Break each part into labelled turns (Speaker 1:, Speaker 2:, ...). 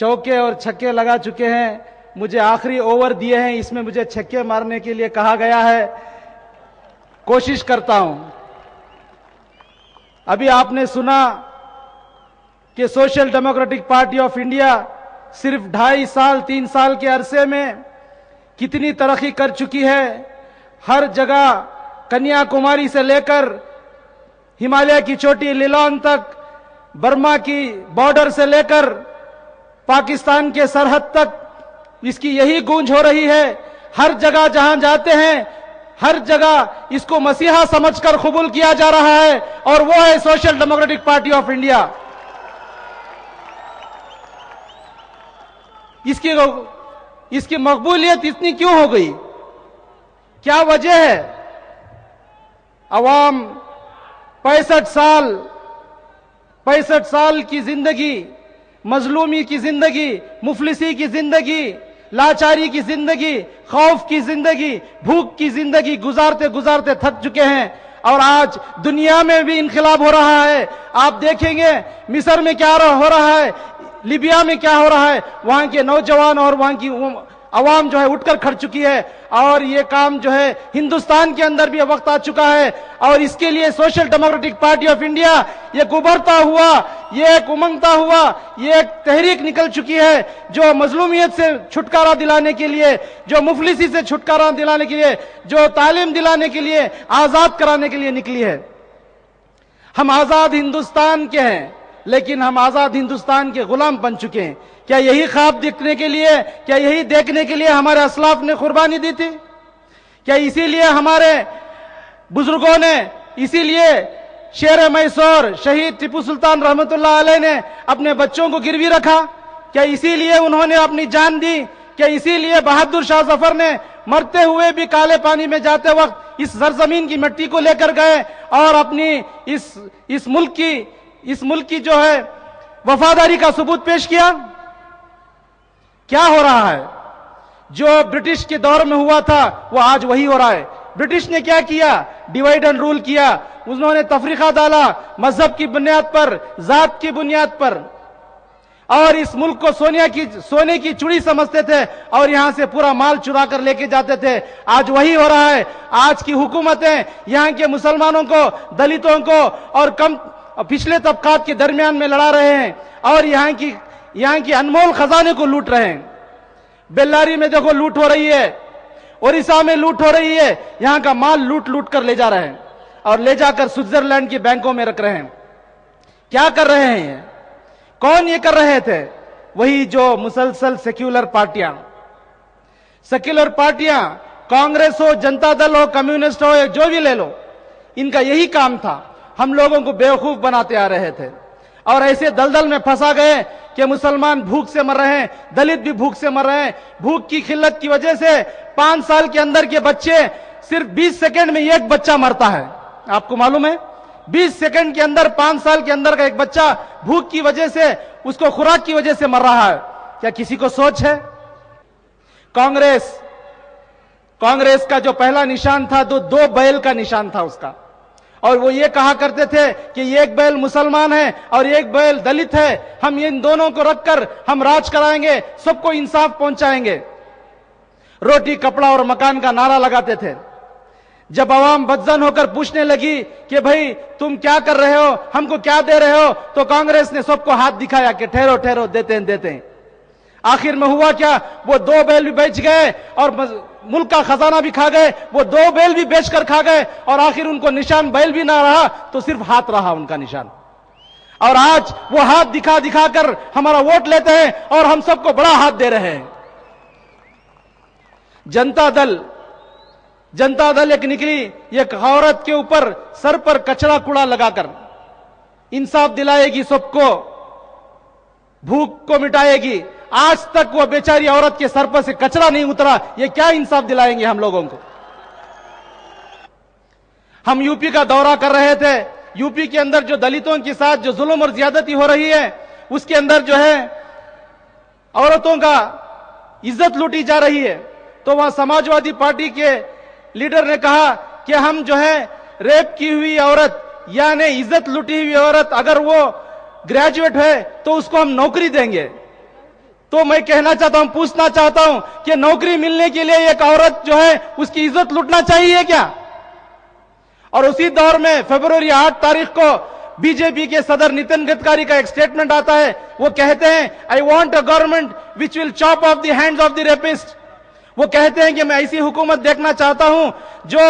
Speaker 1: चौके और छक्के लगा चुके हैं, मुझे आखिरी ओवर दिए हैं, इसमें मुझे छक्के मारने के लिए कहा गया है, कोशिश करता हूं। अभी आपने सुना कि social democratic party of India सिर्फ 2.5 साल 3 साल के अरसे में कितनी तरक्की कर चुकी है। हर जगह कन्याकुमारी से लेकर हिमालय की चोटी लिलोन तक, बर्मा की बॉर्डर से लेकर पाकिस्तान के सरहद तक इसकी यही गूंज हो रही है। हर जगह जहां जाते हैं, हर जगह इसको मसीहा समझकर कबूल किया जा रहा है, और वो है social democratic party of India. इसकी मकबूलियत इतनी क्यों हो गई? क्या वजह है? अवाम 65 साल की जिंदगी, मजलूमी की जिंदगी, मुफलिसी की जिंदगी, लाचारी की जिंदगी, खौफ की जिंदगी, भूख की जिंदगी गुजारते गुजारते थक चुके हैं, और आज दुनिया में भी इनकलाब हो रहा है। आप देखेंगे मिस्र में क्या हो रहा है, लीबिया में क्या हो रहा है, वहां के नौजवान और वहां की अवाम जो है उठकर खड़ चुकी है, और ये काम जो है हिंदुस्तान के अंदर भी वक्त आ चुका है। और इसके लिए social democratic party of India ये उभरता हुआ, ये एक उमंगता हुआ, ये एक तहरीक निकल चुकी है, जो मजलूमियत से छुटकारा दिलाने के लिए, जो मुफलिसी से छुटकारा दिलाने के लिए, जो तालीम दिलाने के लिए, आजाद कराने के लिए निकली है। हम आजाद हिंदुस्तान के हैं, लेकिन हम आजाद हिंदुस्तान के गुलाम बन चुके हैं। क्या यही ख्वाब देखने के लिए, क्या यही देखने के लिए हमारे अस्लाफ ने कुर्बानी दी थी? क्या इसीलिए हमारे बुजुर्गों ने, इसीलिए शेर मैसूर शहीद टीपू सुल्तान रहमतुल्लाह अलैह ने अपने बच्चों को गिरवी रखा? क्या इसीलिए उन्होंने अपनी जान दी? क्या इसीलिए बहादुर शाह जफर ने मरते हुए भी काले पानी में जाते वक्त इस सरजमीन की मिट्टी को लेकर गए और अपनी इस मुल्क की जो है वफादारी का सबूत पेश किया? क्या हो रहा है? जो ब्रिटिश के दौर में हुआ था वो आज वही हो रहा है। ब्रिटिश ने क्या किया? डिवाइड एंड रूल किया। उन्होंने तफरीका डाला मजहब की बुनियाद पर, जात की बुनियाद पर, और इस मुल्क को सोने की चूड़ी समझते थे, और यहां से पूरा माल चुरा कर लेके जाते थे। आज वही हो रहा है। आज की हुकूमतें यहां के मुसलमानों को, दलितों को और कम पिछले तबकात के दरमियान में लड़ा रहे हैं, और यहां की अनमोल खजाने को लूट रहे हैं। बेल्लारी में देखो लूट हो रही है, ओडिशा में लूट हो रही है, यहां का माल लूट लूट कर ले जा रहे हैं और ले जाकर स्विट्जरलैंड की बैंकों में रख रहे हैं। क्या कर रहे हैं ये? कौन ये कर रहे थे? वही जो मुसलसल सेक्युलर पार्टियां, कांग्रेस हो, जनता दल हो, कम्युनिस्ट हो, जो भी ले लो, इनका यही काम था। हम लोगों को बेवकूफ बनाते आ रहे थे, और ऐसे दलदल में फंसा गए कि मुसलमान भूख से मर रहे हैं, दलित भी भूख से मर रहे हैं। भूख की किल्लत की वजह से 5 साल के अंदर के बच्चे, सिर्फ 20 सेकंड में एक बच्चा मरता है। आपको मालूम है? 20 सेकंड के अंदर 5 साल के अंदर का एक बच्चा भूख की वजह से, उसको खुराक की वजह से मर रहा है। क्या किसी को सोच है? कांग्रेस का जो पहला निशान था, 2 बैल का निशान था उसका, और वो ये कहा करते थे कि एक बैल मुसलमान है और एक बैल दलित है, हम इन दोनों को रखकर हम राज कराएंगे, सबको इंसाफ पहुंचाएंगे। रोटी, कपड़ा और मकान का नारा लगाते थे। जब आवाम बदजन होकर पूछने लगी कि भाई तुम क्या कर रहे हो, हमको क्या दे रहे हो, तो कांग्रेस ने सबको हाथ दिखाया कि ठहरो ठहरो, देते हैं। आखिर में हुआ क्या? वो 2 बैल भी बेच गए और मुल्क का खजाना भी खा गए। वो 2 बैल भी बेचकर खा गए, और आखिर उनको निशान बैल भी ना रहा, तो सिर्फ हाथ रहा उनका निशान। और आज वो हाथ दिखा दिखा कर हमारा वोट लेते हैं और हम सबको बड़ा हाथ दे रहे हैं। जनता दल एक निकली, एक औरत के ऊपर सर पर कचरा कूड़ा लगाकर इंसाफ दिलाएगी, सबको भूख को मिटाएगी। आज तक वो बेचारी औरत के सर पर से कचरा नहीं उतरा। ये क्या इंसाफ दिलाएंगे हम लोगों को? हम यूपी का दौरा कर रहे थे। यूपी के अंदर जो दलितों के साथ जो जुल्म और ज्यादती हो रही है, उसके अंदर जो है औरतों का इज्जत लूटी जा रही है। तो वहां समाजवादी पार्टी के लीडर ने कहा कि हम जो है रेप की हुई औरत, यानी इज्जत लूटी हुई औरत, अगर वो ग्रेजुएट है तो उसको हम नौकरी देंगे। तो मैं कहना चाहता हूं, पूछना चाहता हूं कि नौकरी मिलने के लिए एक औरत जो है उसकी इज्जत लूटना चाहिए क्या? और उसी दौर में फरवरी 8 तारीख को बीजेपी के सदर नितिन गडकरी का एक स्टेटमेंट आता है। वो कहते हैं, I want a government which will chop of the hands of the rapist. वो कहते हैं कि मैं ऐसी हुकूमत देखना चाहता हूं जो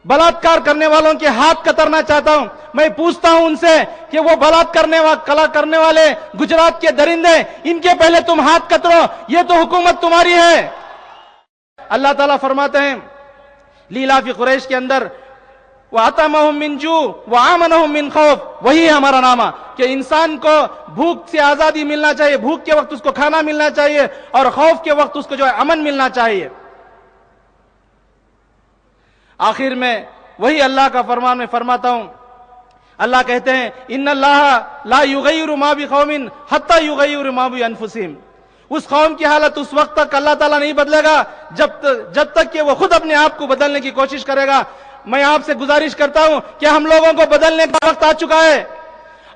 Speaker 1: बलात्कार करने वालों के हाथ कतरना चाहता हूं। मैं पूछता हूं उनसे कि वो बलात्कार करने वाले गुजरात के दरिंदे, इनके पहले तुम हाथ कतरो, ये तो हुकूमत तुम्हारी है। अल्लाह ताला फरमाते हैं लीलाफी कुरैश के अंदर, वअतमहुम मिन जू वआमनहुम मिन खौफ, वही है हमारा नामा कि इंसान को भूख से आजादी मिलना चाहिए, भूख के वक्त उसको खाना मिलना चाहिए और खौफ के वक्त उसको जो है अमन मिलना चाहिए। आखिर में वही अल्लाह का फरमान में फरमाता हूं, अल्लाह कहते हैं इन्नल्लाह ला युगय्यिरु मा बिकौमिन हत्ता युगय्यिरु मा बिअनफुसिहिम। उस कौम की हालत उस वक्त तक अल्लाह ताला नहीं बदलेगा जब तक कि वो खुद अपने आप को बदलने की कोशिश करेगा। मैं आपसे गुजारिश करता हूं कि हम लोगों को बदलने का वक्त आ चुका है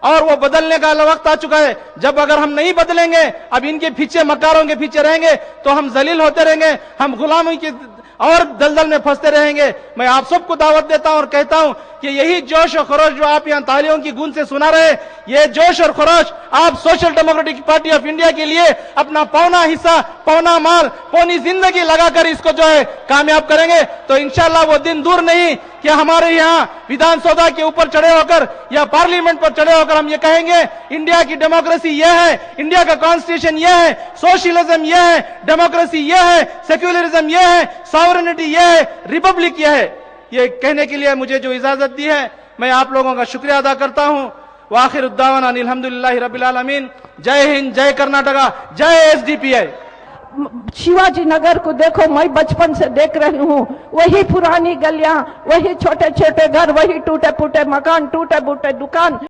Speaker 1: और वो बदलने का वक्त आ चुका है। जब अगर हम नहीं बदलेंगे, अब इनके पीछे मकारों के पीछे रहेंगे तो हम जलील होते रहेंगे, हम गुलामी की और दलदल में फंसते रहेंगे। मैं आप सबको दावत देता हूं और कहता हूं कि यही जोश और खरोश जो आप यहां तालियों की गूंज से सुना रहे, ये जोश और खरोश आप social democratic party of India के लिए अपना पौना हिस्सा, पौना माल, पौनी जिंदगी लगाकर इसको जो है कामयाब करेंगे तो इंशाल्लाह वो दिन दूर नहीं कि हमारे यहाँ विधानसभा के ऊपर चढ़े होकर या पार्लियामेंट पर चढ़े होकर हम ये कहेंगे इंडिया की डेमोक्रेसी ये है, इंडिया का कॉन्स्टिट्यूशन ये है, सोशलिज्म ये है, डेमोक्रेसी ये है, सेक्युलरिज्म ये है, सॉवरेनिटी ये है, रिपब्लिक ये है। ये कहने के लिए मुझे जो इजाजत दी है मैं आप लोगों का शुक्रिया अदा करता हूं। वाखिर दावाना अल्हम्दुलिल्लाहि रब्बिल आलमीन। जय हिंद, जय कर्नाटका, जय एसडीपीआई।
Speaker 2: शिवाजी नगर को देखो, मैं बचपन से देख रही हूँ, वही पुरानी गलियां, वही छोटे छोटे घर, वही टूटे फूटे मकान, टूटे फूटे दुकान।